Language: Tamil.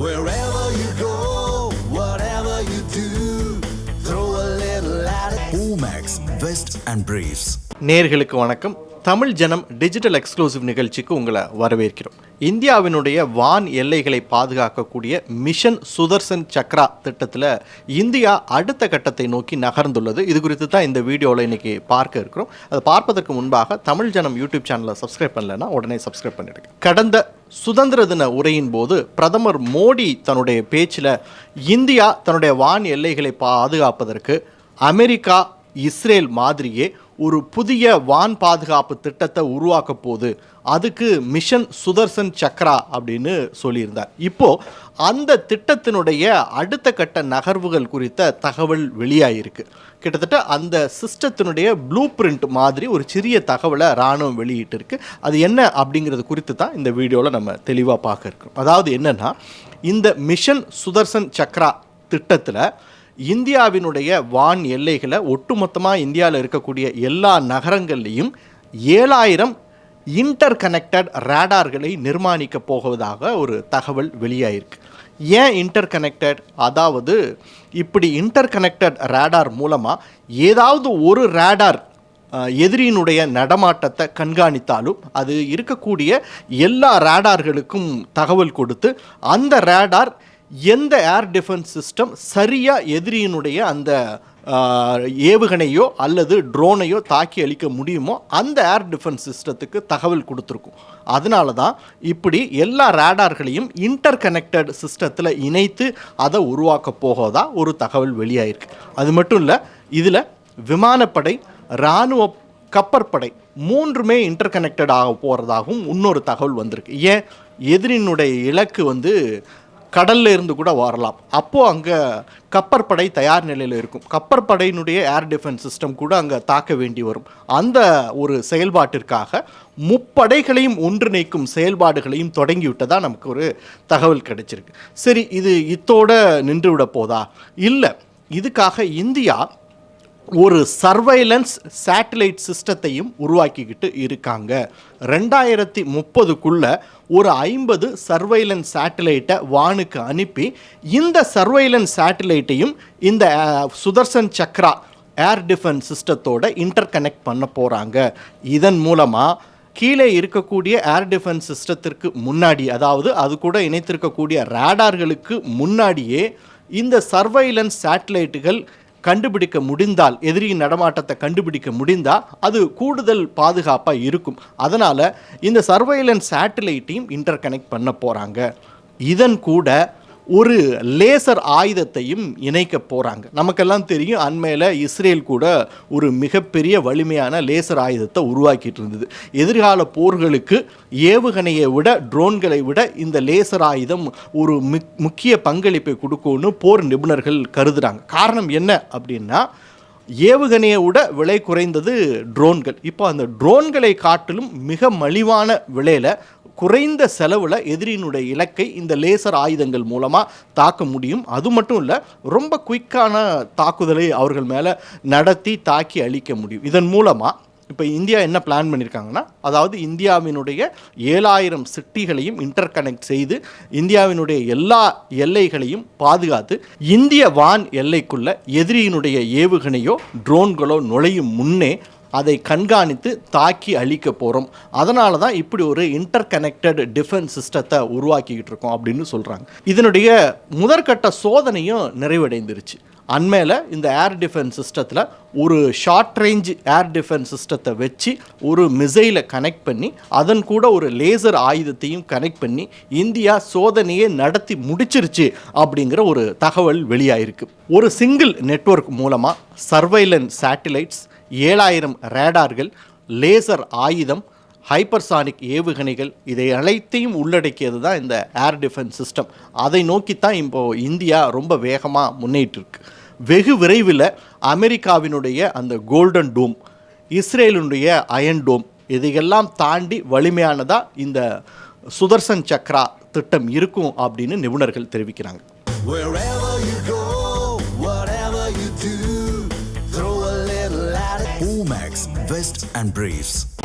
Wherever you go, whatever you do, throw a little at it. Omax, Vest and Briefs. நேர்களுக்கு வணக்கம். தமிழ் ஜனம் டிஜிட்டல் எக்ஸ்க்ளூசிவ் நிகழ்ச்சிக்கு உங்களை வரவேற்கிறோம். இந்தியாவினுடைய வான் எல்லைகளை பாதுகாக்கக்கூடிய மிஷன் சுதர்சன் சக்ரா திட்டத்தில் இந்தியா அடுத்த கட்டத்தை நோக்கி நகர்ந்துள்ளது. இது குறித்து தான் இந்த வீடியோவில் இன்றைக்கி பார்க்க இருக்கிறோம். அதை பார்ப்பதற்கு முன்பாக தமிழ் ஜனம் யூடியூப் சேனலை சப்ஸ்கிரைப் பண்ணலைன்னா உடனே சப்ஸ்கிரைப் பண்ணிடுங்க. கடந்த சுதந்திர தின உரையின் போது பிரதமர் மோடி தன்னுடைய பேச்சில் இந்தியா தன்னுடைய வான் எல்லைகளை பாதுகாப்பதற்கு அமெரிக்கா இஸ்ரேல் மாதிரியே ஒரு புதிய வான் பாதுகாப்பு திட்டத்தை உருவாக்க போகுது, அதுக்கு மிஷன் சுதர்சன் சக்ரா அப்படின்னு சொல்லியிருந்தார். இப்போது அந்த திட்டத்தினுடைய அடுத்த கட்ட நகர்வுகள் குறித்த தகவல் வெளியாகிருக்கு. கிட்டத்தட்ட அந்த சிஸ்டத்தினுடைய ப்ளூ பிரிண்ட் மாதிரி ஒரு சிறிய தகவலை இராணுவம் வெளியிட்டிருக்கு. அது என்ன அப்படிங்கிறது குறித்து தான் இந்த வீடியோவில் நம்ம தெளிவாக பார்க்க இருக்கோம். அதாவது என்னென்னா, இந்த மிஷன் சுதர்சன் சக்ரா திட்டத்தில் இந்தியாவினுடைய வான் எல்லைகளை ஒட்டுமொத்தமாக இந்தியாவில் இருக்கக்கூடிய எல்லா நகரங்கள்லேயும் 7000 இன்டர் கனெக்டட் ரேடார்களை நிர்மாணிக்க போவதாக ஒரு தகவல் வெளியாயிருக்கு. ஏன் இன்டர் கனெக்டட்? அதாவது இப்படி இன்டர் கனெக்டட் ரேடார் மூலமாக ஏதாவது ஒரு ரேடார் எதிரியினுடைய நடமாட்டத்தை கண்காணித்தாலும் அது இருக்கக்கூடிய எல்லா ரேடார்களுக்கும் தகவல் கொடுத்து அந்த ரேடார் எந்த ஏர் டிஃபென்ஸ் சிஸ்டம் சரியாக எதிரியினுடைய அந்த ஏவுகணையோ அல்லது ட்ரோனையோ தாக்கி அளிக்க முடியுமோ அந்த ஏர் டிஃபென்ஸ் சிஸ்டத்துக்கு தகவல் கொடுத்துருக்கும். அதனால தான் இப்படி எல்லா ரேடார்களையும் இன்டர் கனெக்டட் சிஸ்டத்தில் இணைத்து அதை உருவாக்க போவதா ஒரு தகவல் வெளியாயிருக்கு. அது மட்டும் இல்லை, இதில் விமானப்படை, இராணுவ, கப்பற்படை மூன்றுமே இன்டர் கனெக்டட் ஆக போகிறதாகவும் இன்னொரு தகவல் வந்திருக்கு. ஏன்? எதிரினுடைய இலக்கு கடல்ல இருந்து கூட வரலாம். அப்போது அங்கே கப்பற்படை தயார் நிலையில் இருக்கும். கப்பற்படையினுடைய ஏர் டிஃபென்ஸ் சிஸ்டம் கூட அங்கே தாக்க வேண்டி வரும். அந்த ஒரு செயல்பாட்டிற்காக முப்படைகளையும் ஒன்றிணைக்கும் செயல்பாடுகளையும் தொடங்கிவிட்டதாக நமக்கு ஒரு தகவல் கிடைச்சிருக்கு. சரி, இது இத்தோட நின்று விட போதா? இல்லை, இதுக்காக இந்தியா ஒரு சர்வைலன்ஸ் சேட்டலைட் சிஸ்டத்தையும் உருவாக்கிக்கிட்டு இருக்காங்க. 2030க்குள்ளே ஒரு 50 சர்வைலன்ஸ் சேட்டலைட்டை வானுக்கு அனுப்பி இந்த சர்வைலன்ஸ் சேட்டலைட்டையும் இந்த சுதர்சன் சக்ரா ஏர் டிஃபென்ஸ் சிஸ்டத்தோட இன்டர் கனெக்ட் பண்ண போகிறாங்க. இதன் மூலமாக கீழே இருக்கக்கூடிய ஏர் டிஃபென்ஸ் சிஸ்டத்திற்கு முன்னாடி, அதாவது அது கூட இணைத்திருக்கக்கூடிய ரேடார்களுக்கு முன்னாடியே இந்த சர்வைலன்ஸ் சேட்டலைட்டுகள் கண்டுபிடிக்க முடிந்தால், எதிரியின் நடமாட்டத்தை கண்டுபிடிக்க முடிந்தால் அது கூடுதல் பாதுகாப்பாக இருக்கும். அதனால் இந்த சர்வைலன்ஸ் சேட்டலைட்டையும் இன்டர் கனெக்ட் பண்ண போகிறாங்க. இதன் கூட ஒரு லேசர் ஆயுதத்தையும் இணைக்க போகிறாங்க. நமக்கெல்லாம் தெரியும், அண்மையில் இஸ்ரேல் கூட ஒரு மிகப்பெரிய வலிமையான லேசர் ஆயுதத்தை உருவாக்கிட்டு இருந்தது. எதிர்கால போர்களுக்கு ஏவுகணையை விட, ட்ரோன்களை விட இந்த லேசர் ஆயுதம் ஒரு முக்கிய பங்களிப்பை கொடுக்கும்னு போர் நிபுணர்கள் கருதுகிறாங்க. காரணம் என்ன அப்படின்னா, ஏவுகணையை விட விலை குறைந்தது ட்ரோன்கள். இப்போ அந்த ட்ரோன்களை காட்டிலும் மிக மலிவான விலையில், குறைந்த செலவில் எதிரியினுடைய இலக்கை இந்த லேசர் ஆயுதங்கள் மூலமாக தாக்க முடியும். அது மட்டும் இல்லை, ரொம்ப குயிக்கான தாக்குதலை அவர்கள் மேலே நடத்தி தாக்கி அழிக்க முடியும். இதன் மூலமாக இப்போ இந்தியா என்ன பிளான் பண்ணியிருக்காங்கன்னா, அதாவது இந்தியாவினுடைய 7000 சிட்டிகளையும் இன்டர் கனெக்ட் செய்து இந்தியாவினுடைய எல்லா எல்லைகளையும் பாதுகாத்து இந்திய வான் எல்லைக்குள்ள எதிரியினுடைய ஏவுகணையோ ட்ரோன்களோ நுழையும் முன்னே அதை கண்காணித்து தாக்கி அழிக்க போகிறோம். அதனால தான் இப்படி ஒரு இன்டர் கனெக்டட் டிஃபென்ஸ் சிஸ்டத்தை உருவாக்கிக்கிட்டு இருக்கோம் அப்படின்னு சொல்கிறாங்க. இதனுடைய முதற்கட்ட சோதனையும் நிறைவடைந்துருச்சு. அண்மையில் இந்த ஏர் டிஃபென்ஸ் சிஸ்டத்தில் ஒரு ஷார்ட் ரேஞ்ச் ஏர் டிஃபென்ஸ் சிஸ்டத்தை வச்சு ஒரு மிசைலை கனெக்ட் பண்ணி அதன் கூட ஒரு லேசர் ஆயுதத்தையும் கனெக்ட் பண்ணி இந்தியா சோதனையை நடத்தி முடிச்சிருச்சு அப்படிங்கிற ஒரு தகவல் வெளியாயிருக்கு. ஒரு சிங்கிள் நெட்வொர்க் மூலமாக சர்வைலன்ஸ் சேட்டிலைட்ஸ், 7000 ரேடார்கள், லேசர் ஆயுதம், ஹைப்பர்சானிக் ஏவுகணைகள், இதை அனைத்தையும் உள்ளடக்கியது தான் இந்த ஏர் டிஃபென்ஸ் சிஸ்டம். அதை நோக்கித்தான் இப்போது இந்தியா ரொம்ப வேகமாக முன்னேற்றிருக்கு. வெகு விரைவில் அமெரிக்காவினுடைய அந்த கோல்டன் டோம், இஸ்ரேலுடைய அயன் டோம், இதையெல்லாம் தாண்டி வலிமையானதாக இந்த சுதர்சன் சக்ரா திட்டம் இருக்கும் அப்படின்னு நிபுணர்கள் தெரிவிக்கிறாங்க. Omax, Vest and Briefs.